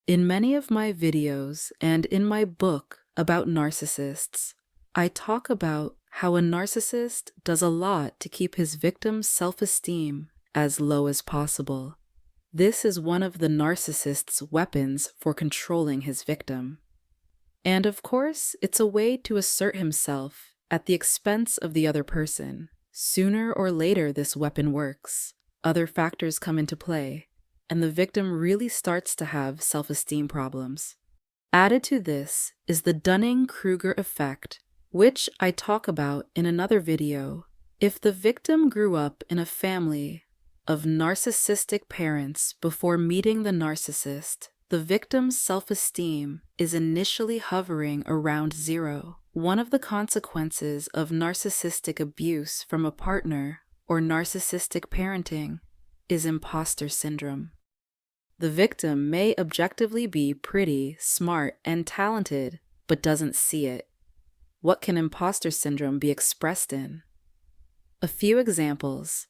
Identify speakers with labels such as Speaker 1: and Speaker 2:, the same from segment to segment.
Speaker 1: In many of my videos and in my book about narcissists, I talk about how a narcissist does a lot to keep his victim's self-esteem as low as possible. This is one of the narcissist's weapons for controlling his victim. And of course, it's a way to assert himself at the expense of the other person. Sooner or later, this weapon works. Other factors come into play, and the victim really starts to have self-esteem problems. Added to this is the Dunning-Kruger effect, which I talk about in another video. If the victim grew up in a family of narcissistic parents before meeting the narcissist, the victim's self-esteem is initially hovering around 0. One of the consequences of narcissistic abuse from a partner or narcissistic parenting is imposter syndrome. The victim may objectively be pretty, smart, and talented, but doesn't see it. What can imposter syndrome be expressed in? A few examples.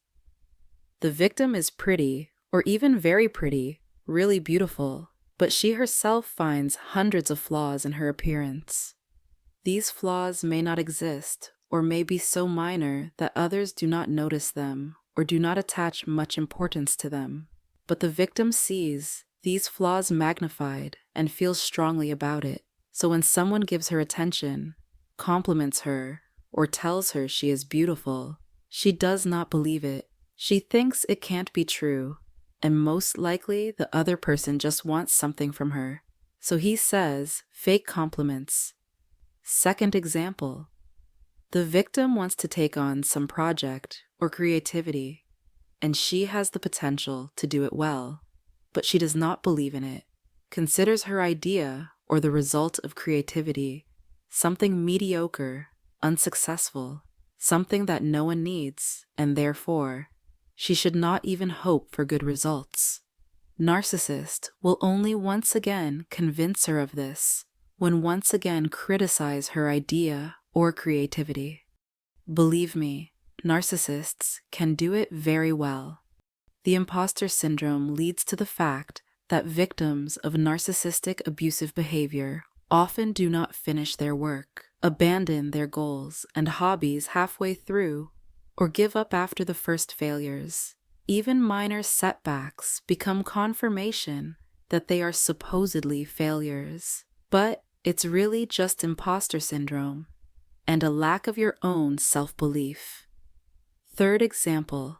Speaker 1: The victim is pretty, or even very pretty, really beautiful, but she herself finds hundreds of flaws in her appearance. These flaws may not exist, or may be so minor that others do not notice them or do not attach much importance to them. But the victim sees these flaws magnified and feels strongly about it. So when someone gives her attention, compliments her, or tells her she is beautiful, she does not believe it. She thinks it can't be true, and most likely the other person just wants something from her. So he says fake compliments. Second example. The victim wants to take on some project or creativity, and she has the potential to do it well, but she does not believe in it, considers her idea or the result of creativity something mediocre, unsuccessful, something that no one needs, and therefore, she should not even hope for good results. Narcissist will only once again convince her of this when once again criticize her idea or creativity. Believe me, narcissists can do it very well. The imposter syndrome leads to the fact that victims of narcissistic abusive behavior often do not finish their work, abandon their goals and hobbies halfway through, or give up after the first failures. Even minor setbacks become confirmation that they are supposedly failures. But it's really just imposter syndrome and a lack of your own self-belief. Third example.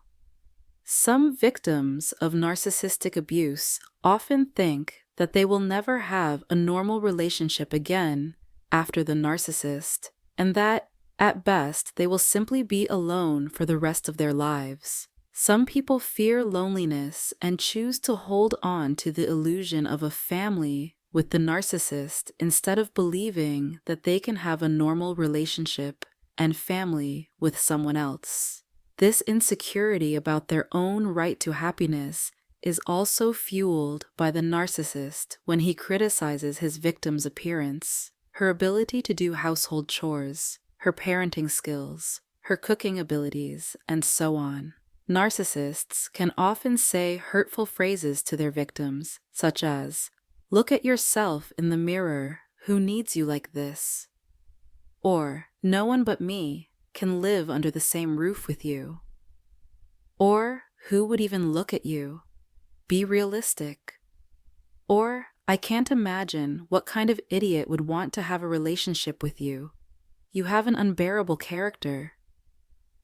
Speaker 1: Some victims of narcissistic abuse often think that they will never have a normal relationship again after the narcissist, and that, at best, they will simply be alone for the rest of their lives. Some people fear loneliness and choose to hold on to the illusion of a family with the narcissist instead of believing that they can have a normal relationship and family with someone else. This insecurity about their own right to happiness is also fueled by the narcissist when he criticizes his victim's appearance, her ability to do household chores, her parenting skills, her cooking abilities, and so on. Narcissists can often say hurtful phrases to their victims, such as, "Look at yourself in the mirror, who needs you like this?" Or, "No one but me can live under the same roof with you." Or, "Who would even look at you? Be realistic." Or, "I can't imagine what kind of idiot would want to have a relationship with you. You have an unbearable character."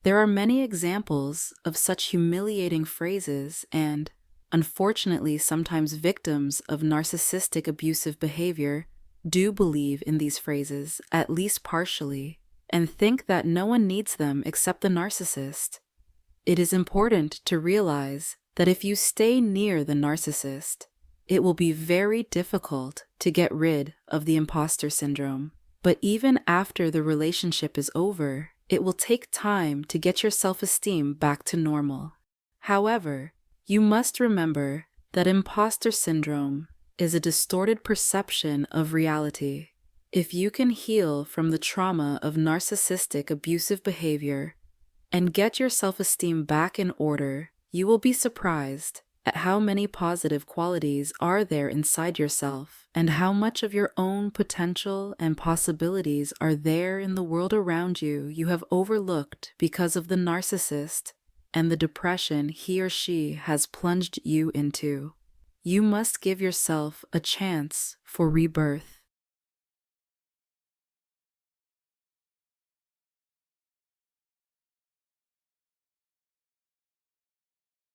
Speaker 1: There are many examples of such humiliating phrases, and, unfortunately, sometimes victims of narcissistic abusive behavior do believe in these phrases, at least partially, and think that no one needs them except the narcissist. It is important to realize that if you stay near the narcissist, it will be very difficult to get rid of the imposter syndrome. But even after the relationship is over, it will take time to get your self-esteem back to normal. However, you must remember that imposter syndrome is a distorted perception of reality. If you can heal from the trauma of narcissistic abusive behavior and get your self-esteem back in order, you will be surprised at how many positive qualities are there inside yourself and how much of your own potential and possibilities are there in the world around you have overlooked because of the narcissist and the depression he or she has plunged you into. You must give yourself a chance for rebirth.